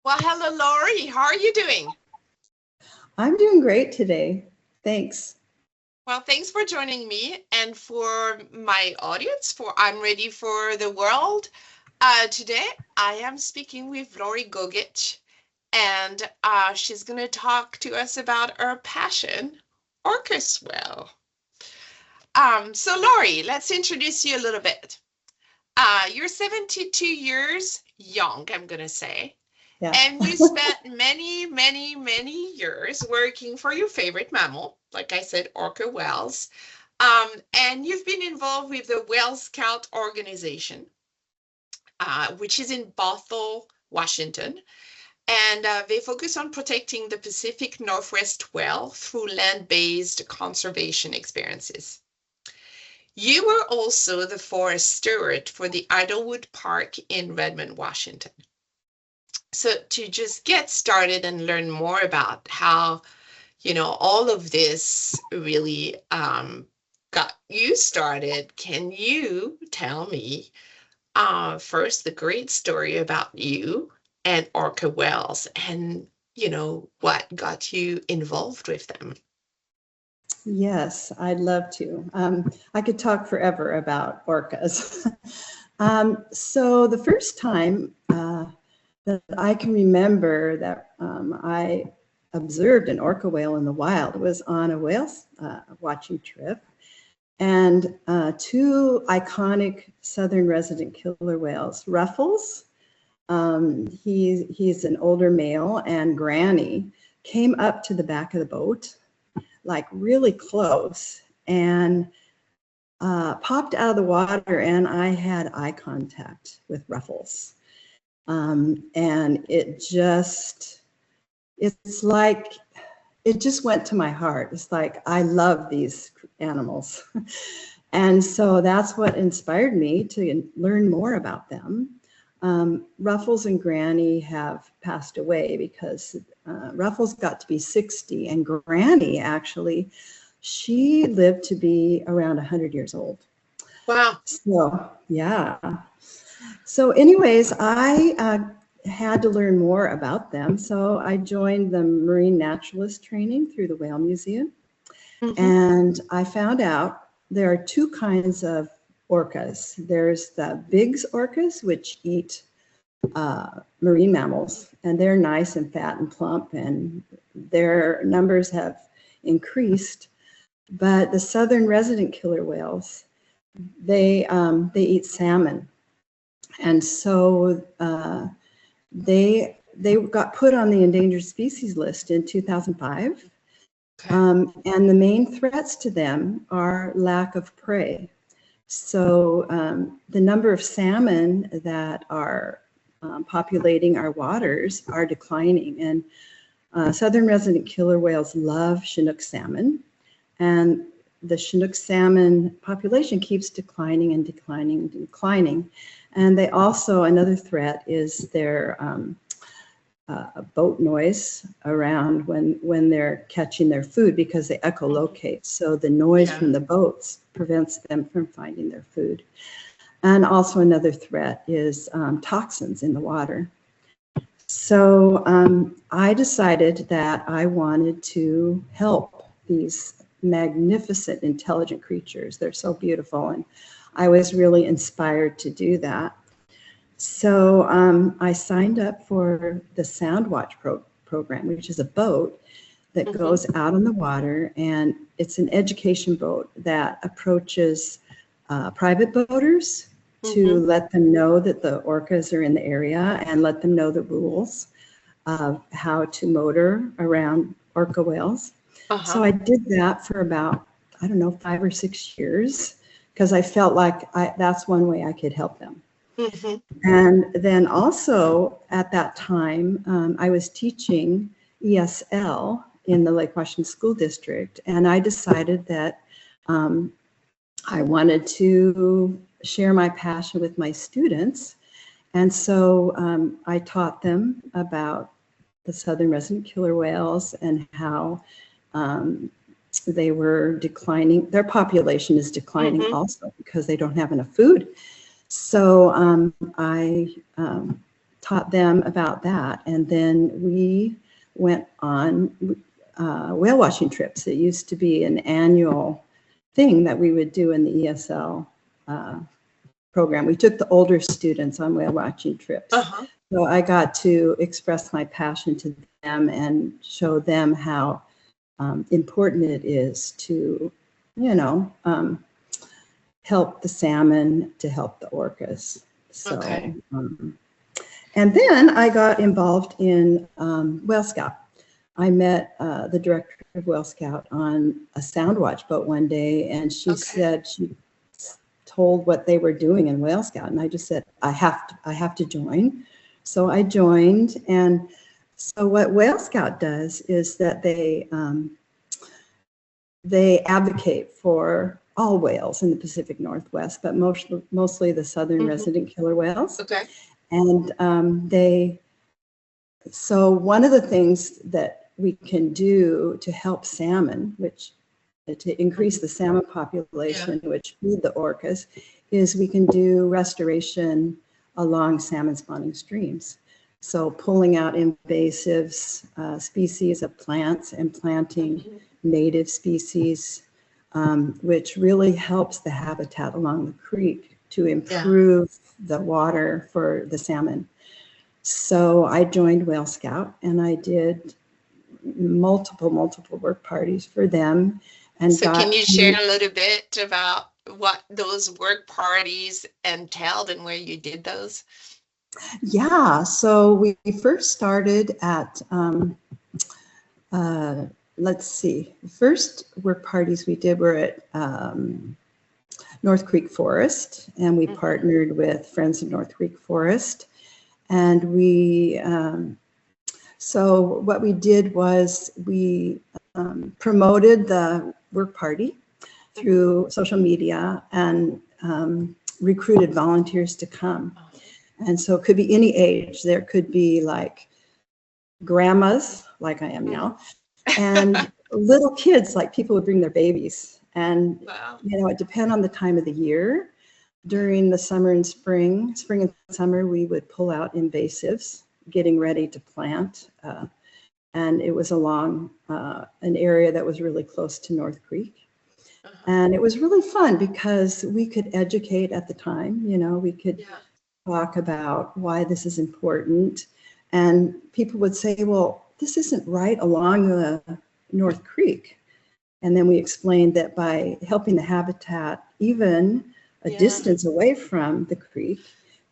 Well, hello, Laurie. How are you doing? I'm doing great today. Thanks. Well, thanks for joining me and for my audience for I'm Ready for the World. Today, I am speaking with Laurie Gogic, and she's going to talk to us about her passion, Orca swell. So, Laurie, let's introduce you a little bit. You're 72 years young, I'm going to say. Yeah. And you spent many, many, many years working for your favorite mammal, like I said, orca whales. And you've been involved with the Whale Scout organization, which is in Bothell, Washington. And they focus on protecting the Pacific Northwest whale through land-based conservation experiences. You were also the forest steward for the Idlewood Park in Redmond, Washington. So to just get started and learn more about how, all of this really got you started, can you tell me first the great story about you and orca whales and, what got you involved with them? Yes, I'd love to. I could talk forever about orcas. So the first time that I can remember that I observed an orca whale in the wild was on a whale watching trip. And two iconic southern resident killer whales, Ruffles, he's an older male, and Granny came up to the back of the boat, like really close, and popped out of the water, and I had eye contact with Ruffles. And it's like, it just went to my heart. It's like, I love these animals. And so that's what inspired me to learn more about them. Ruffles and Granny have passed away because Ruffles got to be 60, and Granny actually, she lived to be around 100 years old. Wow. So, yeah. So anyways, I had to learn more about them. So I joined the marine naturalist training through the Whale Museum. Mm-hmm. And I found out there are two kinds of orcas. There's the Biggs orcas, which eat marine mammals, and they're nice and fat and plump, and their numbers have increased. But the southern resident killer whales, they eat salmon, and so they got put on the endangered species list in 2005. Okay. And the main threats to them are lack of prey. So the number of salmon that are populating our waters are declining. And southern resident killer whales love Chinook salmon. And the Chinook salmon population keeps declining and declining and declining. And they also, another threat is their boat noise around when they're catching their food, because they echolocate. So the noise from the boats prevents them from finding their food. And also another threat is toxins in the water. So I decided that I wanted to help these magnificent, intelligent creatures. They're so beautiful, and I was really inspired to do that. So I signed up for the Sound Watch program, which is a boat that goes out on the water, and it's an education boat that approaches private boaters to let them know that the orcas are in the area and let them know the rules of how to motor around orca whales. So I did that for about, 5 or 6 years, because I felt like that's one way I could help them. And then also at that time, I was teaching ESL in the Lake Washington School District, and I decided that I wanted to share my passion with my students. And so I taught them about the southern resident killer whales and how they were declining. Their population is declining also because they don't have enough food. So I taught them about that. And then we went on whale watching trips. It used to be an annual thing that we would do in the ESL program. We took the older students on whale watching trips. Uh-huh. So I got to express my passion to them and show them how important it is to, help the salmon, to help the orcas. So, Okay. and then I got involved in Whale Scout. I met the director of Whale Scout on a Sound Watch boat one day, and she said she told what they were doing in Whale Scout, and I just said I have to join. So I joined, and so what Whale Scout does is that they advocate for all whales in the Pacific Northwest, but mostly the southern resident killer whales. Okay. And so one of the things that we can do to help salmon, to increase the salmon population, which feed the orcas, is we can do restoration along salmon spawning streams. So pulling out invasives, species of plants, and planting native species, which really helps the habitat along the creek to improve the water for the salmon. So I joined Whale Scout, and I did multiple work parties for them. And so can you share a little bit about what those work parties entailed and where you did those? Yeah, so we first started at, let's see, the first work parties we did were at North Creek Forest, and we partnered with Friends of North Creek Forest. And so what we did was we promoted the work party through social media and recruited volunteers to come. And so it could be any age. There could be like grandmas, like I am now, and little kids, like people would bring their babies. And, it depends on the time of the year. During the summer and spring and summer, we would pull out invasives, getting ready to plant. And it was along an area that was really close to North Creek. And it was really fun because we could educate at the time, we could talk about why this is important. And people would say, well, this isn't right along the North Creek. And then we explained that by helping the habitat even a distance away from the creek,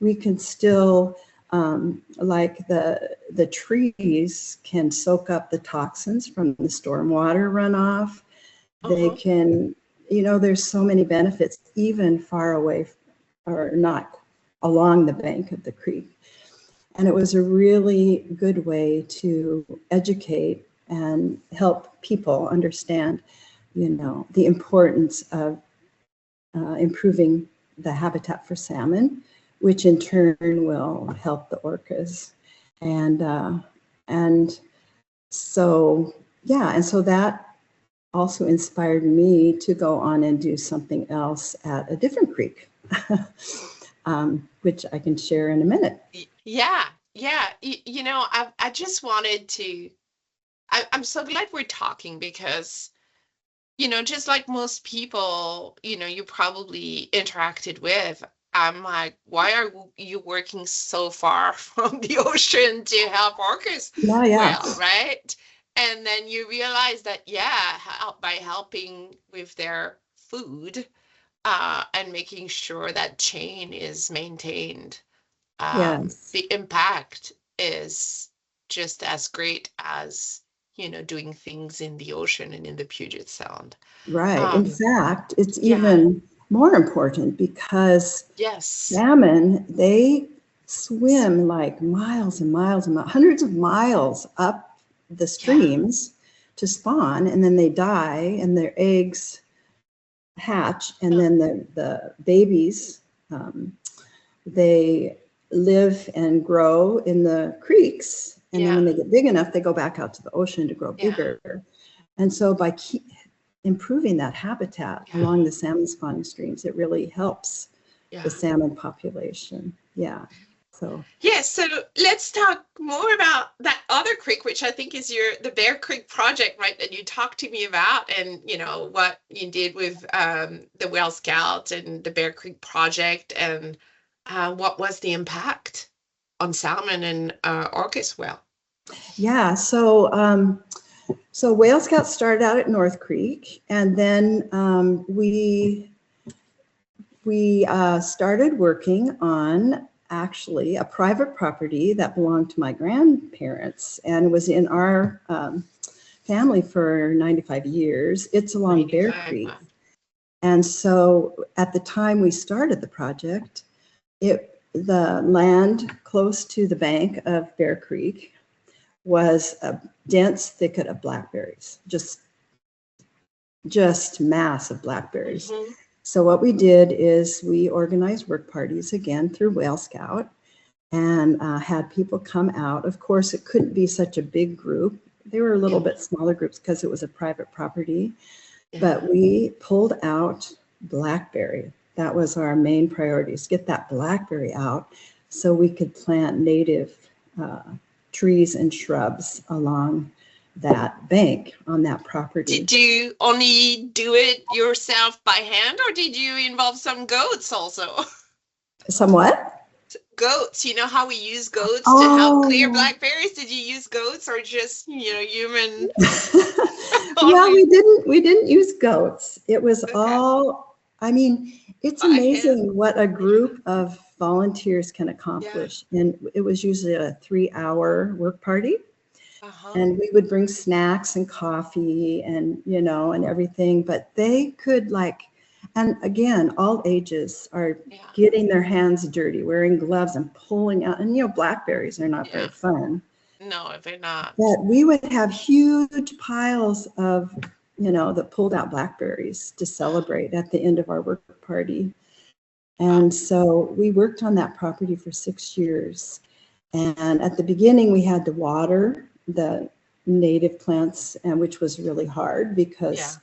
we can still, like the trees can soak up the toxins from the stormwater runoff. They can, there's so many benefits even far away or not along the bank of the creek. And it was a really good way to educate and help people understand, the importance of improving the habitat for salmon, which in turn will help the orcas. And so that also inspired me to go on and do something else at a different creek. Which I can share in a minute. Yeah. I just wanted to, I'm so glad we're talking because, just like most people, you probably interacted with, I'm like, why are you working so far from the ocean to help orcas? Well, right? And then you realize that, by helping with their food, and making sure that chain is maintained, the impact is just as great as, doing things in the ocean and in the Puget Sound. Right. In fact, it's even more important because salmon, they swim like miles and miles and miles, hundreds of miles up the streams to spawn, and then they die and their eggs hatch, and then the babies, they live and grow in the creeks, and then when they get big enough, they go back out to the ocean to grow bigger. And so by improving that habitat along the salmon spawning streams, it really helps the salmon population. So Yes, so let's talk more about that other creek, which I think is the Bear Creek project, right? That you talked to me about, and what you did with the Whale Scout and the Bear Creek project, and what was the impact on salmon and orca as well. yeah, so Whale Scout started out at North Creek, and then we started working on actually a private property that belonged to my grandparents and was in our family for 95 years. It's along Bear Creek. Wow. And so at the time we started the project, the land close to the bank of Bear Creek was a dense thicket of blackberries, just massive blackberries. Mm-hmm. So what we did is we organized work parties again through Whale Scout and had people come out. Of course, it couldn't be such a big group. They were a little bit smaller groups because it was a private property. Yeah. But we pulled out blackberry. That was our main priority, is get that blackberry out so we could plant native trees and shrubs along that bank on that property. Did you only do it yourself by hand, or did you involve some goats also? Some what? Goats. You know how we use goats to help clear blackberries? Did you use goats or just human? Well, we didn't use goats. It was all, I mean, it's amazing what a group of volunteers can accomplish. Yeah. And it was usually a 3-hour work party. And we would bring snacks and coffee and, and everything, but they could and again, all ages are getting their hands dirty, wearing gloves and pulling out, and blackberries are not very fun. No, they're not. But we would have huge piles of, the pulled out blackberries to celebrate at the end of our work party. And so we worked on that property for 6 years. And at the beginning, we had to water the native plants, and which was really hard because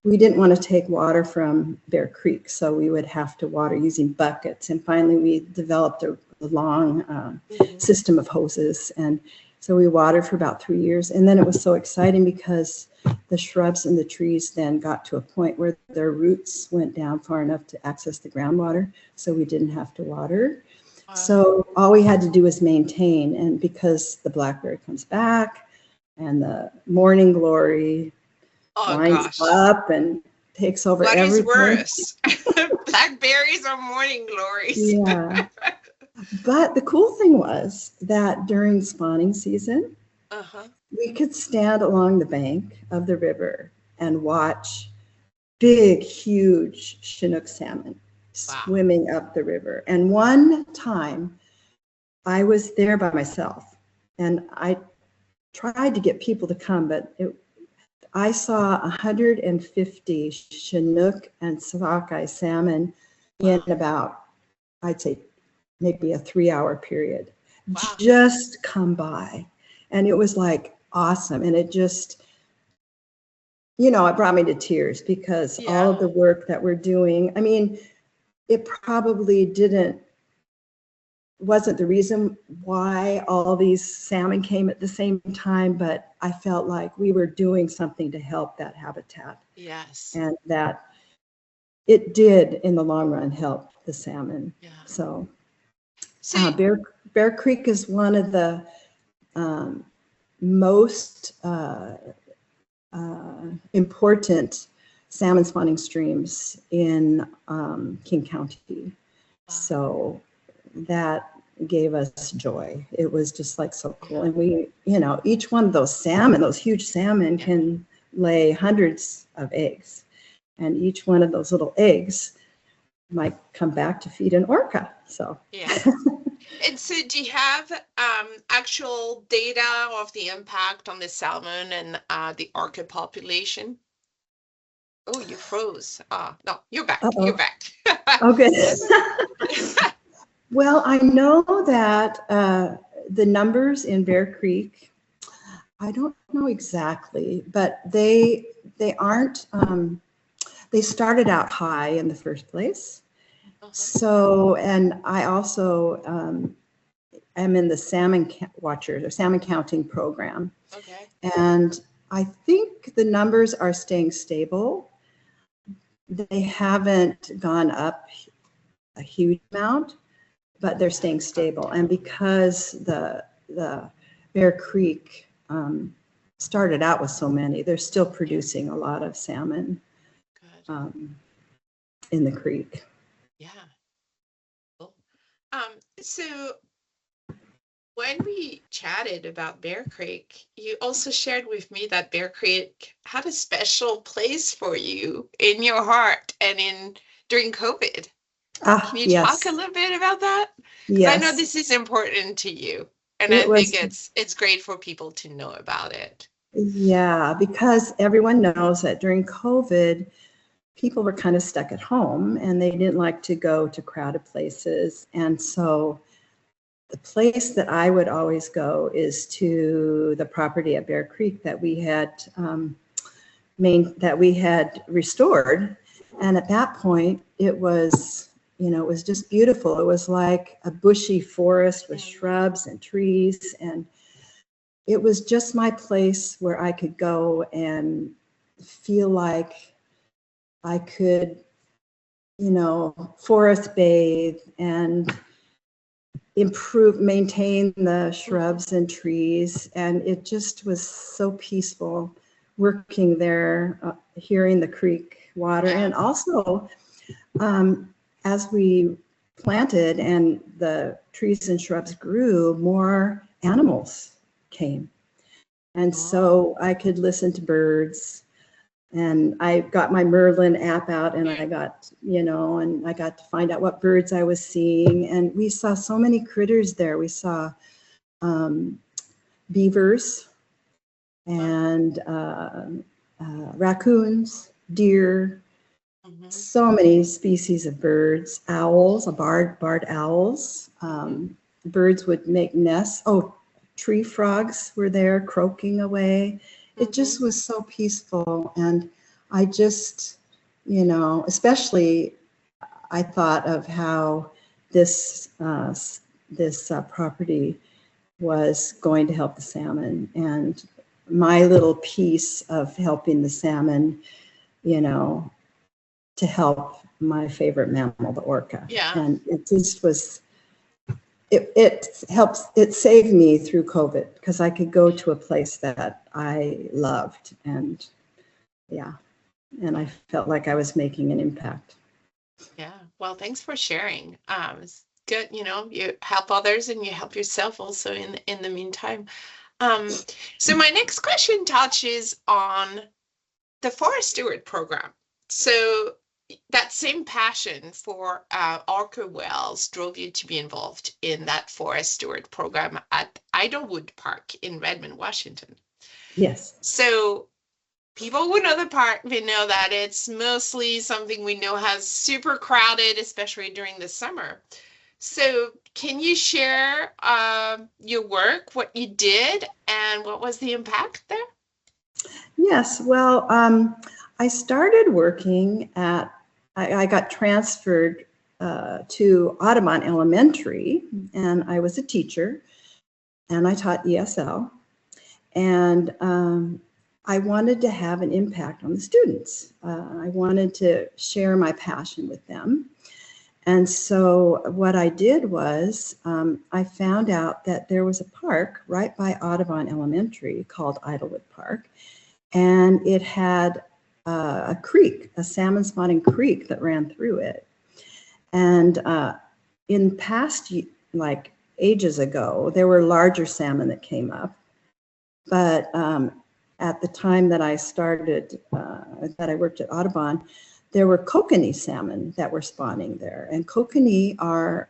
we didn't want to take water from Bear Creek, so we would have to water using buckets. And finally, we developed a long system of hoses, and so we watered for about 3 years. And then it was so exciting because the shrubs and the trees then got to a point where their roots went down far enough to access the groundwater, so we didn't have to water. So all we had to do was maintain, and because the blackberry comes back and the morning glory winds up and takes over everything. What is worse, blackberries or morning glories? Yeah. But the cool thing was that during spawning season, we could stand along the bank of the river and watch big, huge Chinook salmon swimming up the river. And one time I was there by myself and I tried to get people to come, but I saw 150 Chinook and sockeye salmon in about, I'd say, maybe a 3-hour period, just come by. And it was awesome. And it just, it brought me to tears because all of the work that we're doing, I mean, it probably wasn't the reason why all these salmon came at the same time, but I felt like we were doing something to help that habitat. Yes. And that it did, in the long run, help the salmon. Yeah. So Bear Creek is one of the most important salmon spawning streams in King County. So that gave us joy. It was just so cool. And we, each one of those salmon, those huge salmon can lay hundreds of eggs. And each one of those little eggs might come back to feed an orca. So And so do you have actual data of the impact on the salmon and the orca population? Oh, you froze. No, you're back. Uh-oh. You're back. Okay. Well, I know that the numbers in Bear Creek, I don't know exactly, but they aren't, they started out high in the first place. So, and I also am in the salmon watchers or salmon counting program. Okay. And I think the numbers are staying stable. They haven't gone up a huge amount, but they're staying stable. And because the Bear Creek started out with so many, they're still producing a lot of salmon in the creek. Yeah. Cool. So when we chatted about Bear Creek, you also shared with me that Bear Creek had a special place for you in your heart and during COVID. Can you talk a little bit about that? Because I know this is important to you, and I think it's great for people to know about it. Yeah, because everyone knows that during COVID, people were kind of stuck at home and they didn't like to go to crowded places. And so the place that I would always go is to the property at Bear Creek that we had restored. And at that point, it was, it was just beautiful. It was like a bushy forest with shrubs and trees, and it was just my place where I could go and feel like I could, forest bathe and maintain the shrubs and trees. And it just was so peaceful working there, hearing the creek water. And also, as we planted and the trees and shrubs grew, more animals came. And so I could listen to birds, and I got my Merlin app out, and I got, and I got to find out what birds I was seeing. And we saw so many critters there. We saw beavers and raccoons, deer, so many species of birds, owls, barred owls. Birds would make nests. Oh, tree frogs were there croaking away. It just was so peaceful. And I just, especially I thought of how this property was going to help the salmon, and my little piece of helping the salmon, to help my favorite mammal, the orca. Yeah. And it just was, it saved me through COVID, because I could go to a place that I loved, and I felt like I was making an impact. Yeah. Well, thanks for sharing. It's good, you help others and you help yourself also in the meantime. So my next question touches on the Forest Steward program. So that same passion for Orca whales drove you to be involved in that Forest Steward program at Idlewood Park in Redmond, Washington. Yes. So people who know the park, they know that it's mostly something we know has super crowded, especially during the summer. So can you share your work, what you did, and what was the impact there? Yes, well, I started working I got transferred to Audubon Elementary, and I was a teacher, and I taught ESL, and I wanted to have an impact on the students. I wanted to share my passion with them. And so what I did was I found out that there was a park right by Audubon Elementary called Idlewood Park, and it had a creek, a salmon spawning creek that ran through it. And in past, like ages ago, there were larger salmon that came up. But at the time that I started, that I worked at Audubon, there were kokanee salmon that were spawning there. And kokanee are,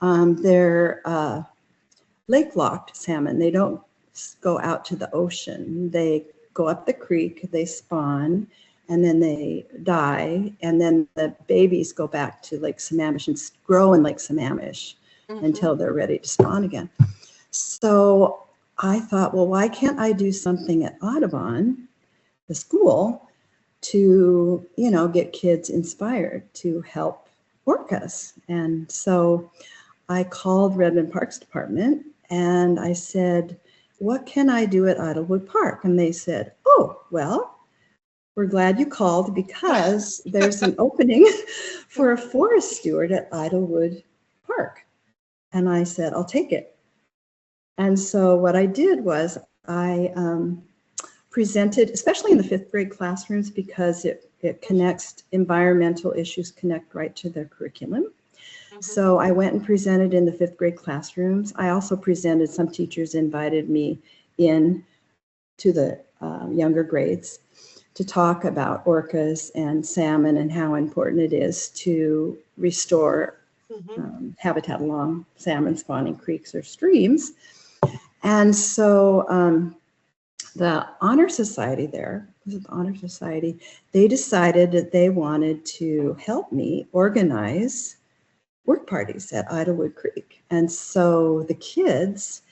they're lake-locked salmon. They don't go out to the ocean. They go up the creek, they spawn, and then they die. And then the babies go back to Lake Sammamish and grow in Lake Sammamish until they're ready to spawn again. So I thought, well, why can't I do something at Audubon, the school, to, get kids inspired to help orcas? And so I called Redmond Parks Department and I said, what can I do at Idlewood Park? And they said, oh, well, we're glad you called because there's an opening for a forest steward at Idlewood Park. And I said, I'll take it. And so what I did was I presented, especially in the 5th grade classrooms, because it connects, environmental issues connect right to their curriculum. So I went and presented in the 5th grade classrooms. I also presented, some teachers invited me in to the younger grades to talk about orcas and salmon and how important it is to restore habitat along salmon spawning creeks or streams. And so the Honor Society there, was it the Honor Society, they decided that they wanted to help me organize work parties at Idlewood Creek. And so the kids,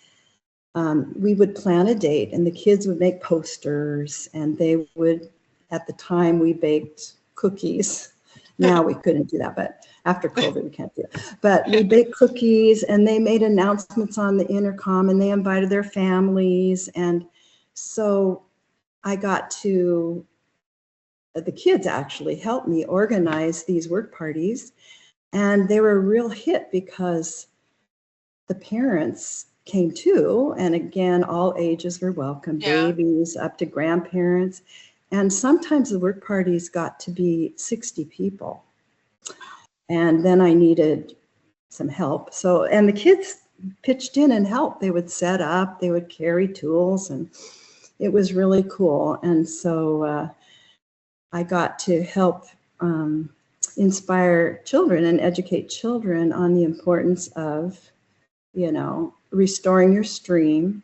we would plan a date and the kids would make posters and they would, at the time we baked cookies. Now we couldn't do that, but after COVID we can't do it. But we baked cookies and they made announcements on the intercom and they invited their families. And so I got to, the kids actually helped me organize these work parties. And they were a real hit because the parents came too. And again, all ages were welcome, babies up to grandparents. And sometimes the work parties got to be 60 people. And then I needed some help. So, and the kids pitched in and helped. They would set up, they would carry tools, and it was really cool. And so I got to help inspire children and educate children on the importance of, you know, restoring your stream,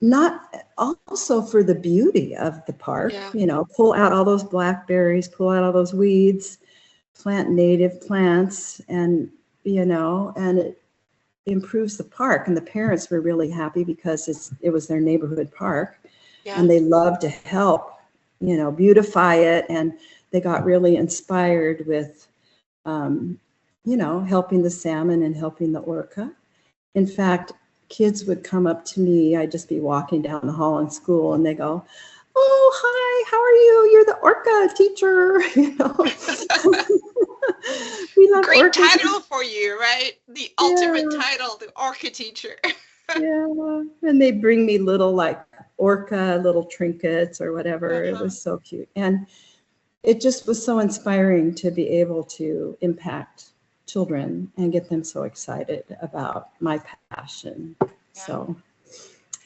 not also for the beauty of the park, you know, pull out all those blackberries, pull out all those weeds, plant native plants, and, you know, and it improves the park. And the parents were really happy because it was their neighborhood park and they loved to help, you know, beautify it. And they got really inspired with, you know, helping the salmon and helping the orca. In fact, kids would come up to me. I'd just be walking down the hall in school and they go, oh, hi, how are you? You're the orca teacher, you know. We love Great orca. title for you, right? The ultimate title, the orca teacher. Yeah, and they bring me little like orca, little trinkets or whatever. It was so cute. And it just was so inspiring to be able to impact children and get them so excited about my passion. So,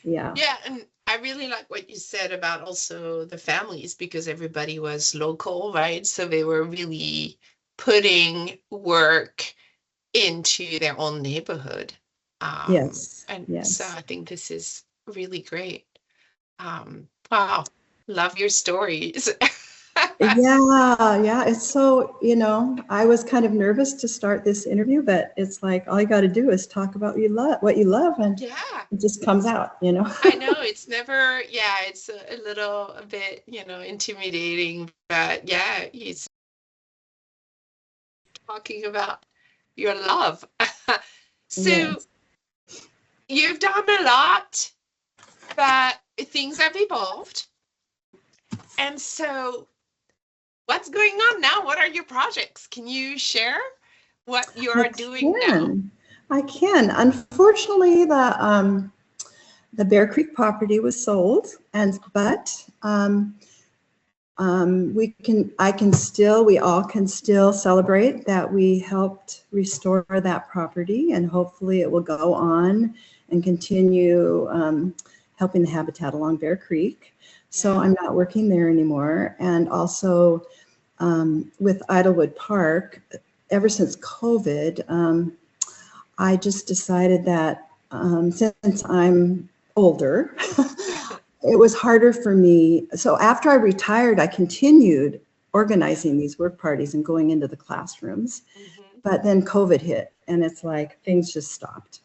yeah. Yeah, and I really like what you said about also the families, because everybody was local, right? So they were really putting work into their own neighborhood. Yes. And yes. so I think this is really great. Wow, love your stories. Yeah, it's so, you know, I was kind of nervous to start this interview, but it's like all you got to do is talk about what you love, and it just comes out, you know. I know it's never, it's a bit, you know, intimidating, but he's talking about your love. So you've done a lot, but things have evolved. And so what's going on now? What are your projects? Can you share what you're doing now? I can. Unfortunately, the Bear Creek property was sold, but we all can still celebrate that we helped restore that property, and hopefully it will go on and continue helping the habitat along Bear Creek. So I'm not working there anymore. And also with Idlewood Park, ever since COVID, I just decided that since I'm older, it was harder for me. So after I retired, I continued organizing these work parties and going into the classrooms. But then COVID hit and it's like things just stopped.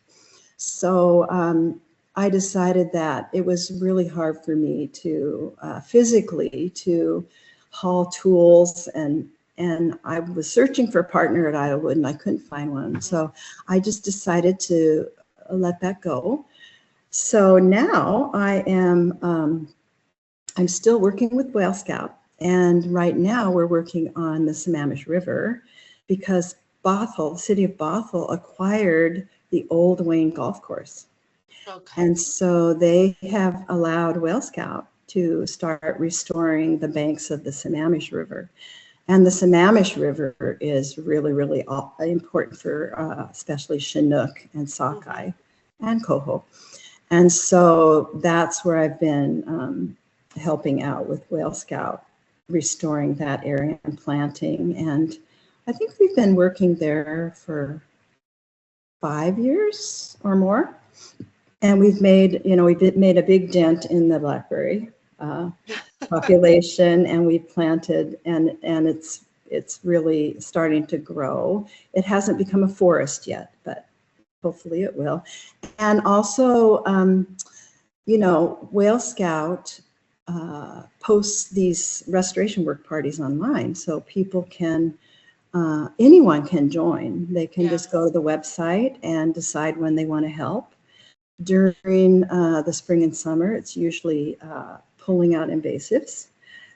So I decided that it was really hard for me to physically to haul tools and and I was searching for a partner at Idlewood, and I couldn't find one. So I just decided to let that go. So now I'm still working with Whale Scout, and right now we're working on the Sammamish River because Bothell, the city of Bothell, acquired the old Wayne Golf Course. Okay. And so they have allowed Whale Scout to start restoring the banks of the Sammamish River. And the Sammamish River is really, really important for especially Chinook and Sockeye and Coho. And so that's where I've been helping out with Whale Scout, restoring that area and planting. And I think we've been working there for 5 years or more. And we've made a big dent in the blackberry population, and we've planted, and it's really starting to grow. It hasn't become a forest yet, but hopefully it will. And also, Whale Scout posts these restoration work parties online, so people can, anyone can join. They can just go to the website and decide when they want to help. During the spring and summer, it's usually pulling out invasives.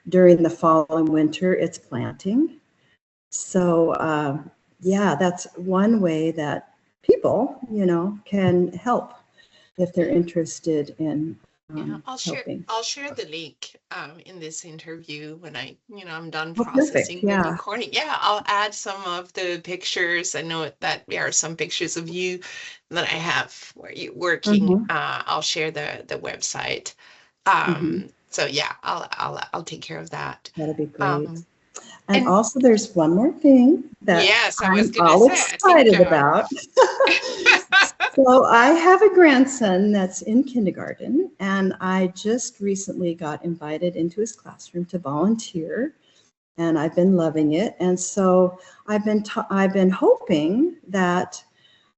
During the fall and winter, it's planting. So that's one way that people, can help if they're interested in helping. I'll share the link in this interview when I'm done Oh, processing perfect. the Yeah. recording. Yeah, I'll add some of the pictures. I know that there are some pictures of you that I have where you're working. I'll share the website. So yeah, I'll take care of that. That'll be great. And And also, there's one more thing that yes, I was I'm gonna all say, I think excited about. So I have a grandson that's in kindergarten, and I just recently got invited into his classroom to volunteer, and I've been loving it. And so I've been hoping that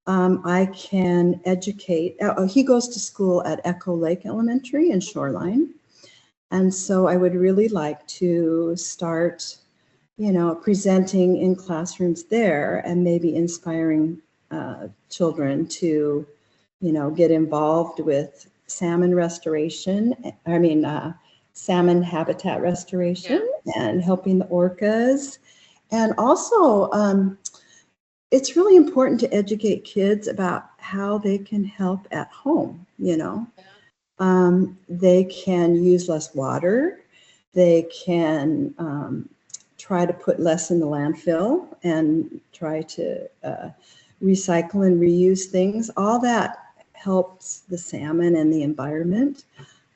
I can educate. He goes to school at Echo Lake Elementary in Shoreline, and so I would really like to start, presenting in classrooms there and maybe inspiring children to, get involved with salmon restoration. Salmon habitat restoration and helping the orcas. And also, it's really important to educate kids about how they can help at home, They can use less water. They can try to put less in the landfill and try to recycle and reuse things. All that helps the salmon and the environment.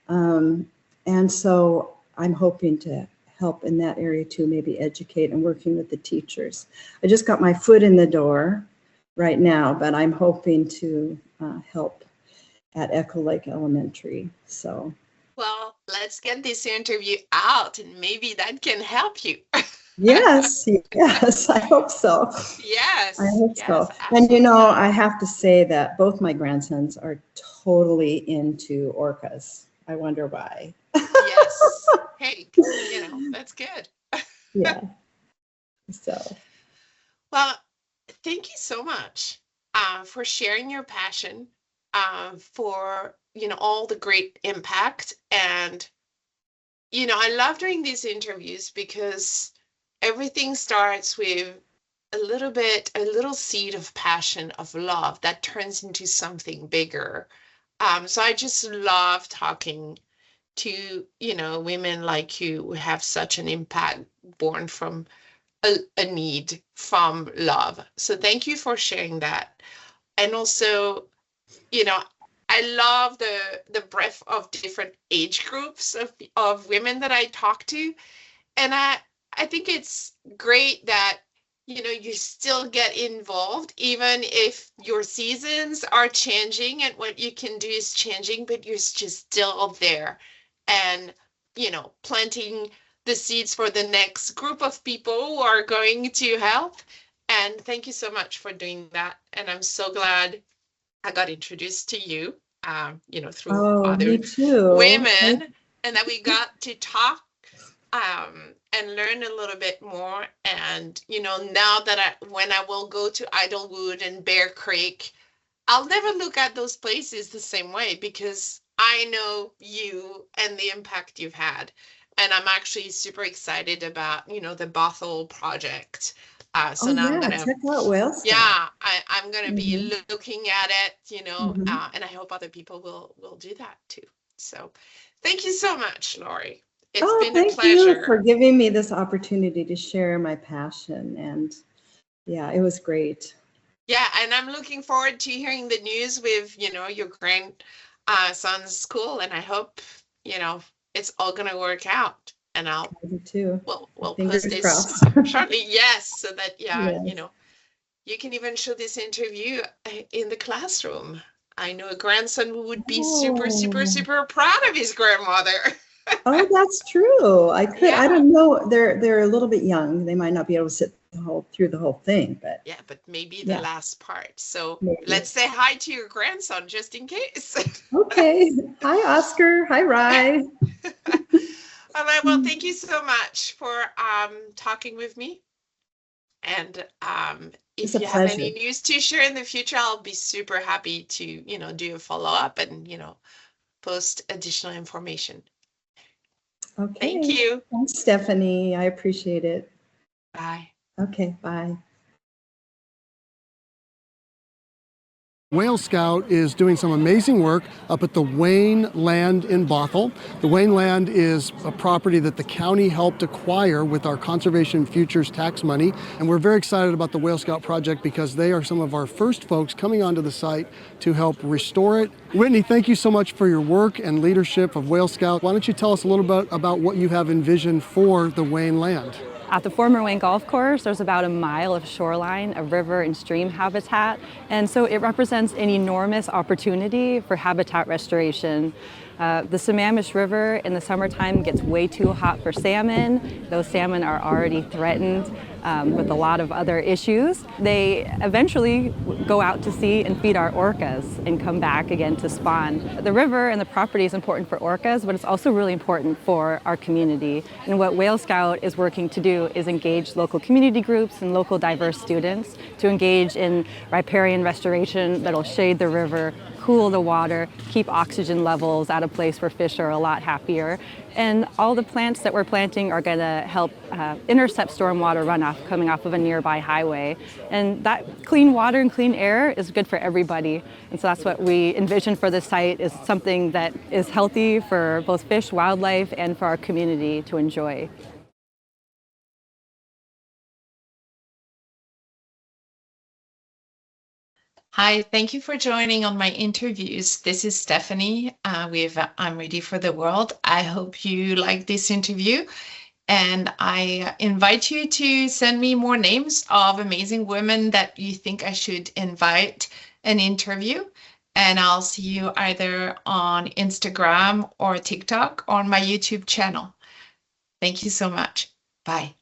And so I'm hoping to help in that area too, maybe educate and working with the teachers. I just got my foot in the door right now, but I'm hoping to help at Echo Lake Elementary. So. Well, let's get this interview out and maybe that can help you. Yes, I hope so. Yes. I hope so. Absolutely. And I have to say that both my grandsons are totally into orcas. I wonder why. Yes. Hey, that's good. Yeah. So. Well, thank you so much for sharing your passion for, all the great impact. And, I love doing these interviews because everything starts with a little seed of passion, of love that turns into something bigger. So I just love talking to, women like you who have such an impact born from a need from love. So thank you for sharing that. And also, I love the breadth of different age groups of women that I talk to. And I think it's great that you still get involved even if your seasons are changing and what you can do is changing, but you're just still there and planting the seeds for the next group of people who are going to help. And thank you so much for doing that. And I'm so glad I got introduced to you, through Oh, other me too. women, and that we got to talk and learn a little bit more. And, now that when I will go to Idlewood and Bear Creek, I'll never look at those places the same way because I know you and the impact you've had. And I'm actually super excited about, the Bothell project. So Oh now I'm yeah, gonna, check out Whale Scout. yeah, I'm gonna be Hmm. looking at it, Hmm. and I hope other people will do that too. So thank you so much, Laurie. It's Oh, been a thank you pleasure. for giving me this opportunity to share my passion. And yeah, it was great. Yeah, and I'm looking forward to hearing the news with, your son's school, and I hope, it's all gonna work out. And I do too. we'll post Fingers this crossed. shortly. Yes, so that Yes. you can even show this interview in the classroom. I know a grandson who would be super, super, Oh. super proud of his grandmother. Oh, that's true. I could. I Yeah. don't know. They're a little bit young. They might not be able to sit through the whole thing, but Yeah, but maybe the yeah, last part. So maybe. let's say hi to your grandson just in case. Okay. Hi, Oscar. Hi, Rye. All right. Well, thank you so much for talking with me. And It's if a you have any pleasure. news to share in the future, I'll be super happy to, do a follow up and, post additional information. Thank Okay. you. Thanks, Stephanie. I appreciate it. Bye. Okay. Bye. Whale Scout is doing some amazing work up at the Wayne Land in Bothell. The Wayne Land is a property that the county helped acquire with our Conservation Futures tax money. And we're very excited about the Whale Scout project because they are some of our first folks coming onto the site to help restore it. Whitney, thank you so much for your work and leadership of Whale Scout. Why don't you tell us a little bit about what you have envisioned for the Wayne Land? At the former Wayne Golf Course, there's about a mile of shoreline, of river and stream habitat, and so it represents an enormous opportunity for habitat restoration. The Sammamish River in the summertime gets way too hot for salmon. Those salmon are already threatened with a lot of other issues. They eventually go out to sea and feed our orcas and come back again to spawn. The river and the property is important for orcas, but it's also really important for our community. And what Whale Scout is working to do is engage local community groups and local diverse students to engage in riparian restoration that'll shade the river, cool the water, keep oxygen levels at a place where fish are a lot happier. And all the plants that we're planting are going to help intercept stormwater runoff coming off of a nearby highway. And that clean water and clean air is good for everybody. And so that's what we envision for this site, is something that is healthy for both fish, wildlife, and for our community to enjoy. Hi, thank you for joining on my interviews. This is Stephanie with I'm Ready for the World. I hope you like this interview, and I invite you to send me more names of amazing women that you think I should invite an interview. And I'll see you either on Instagram or TikTok or on my YouTube channel. Thank you so much. Bye.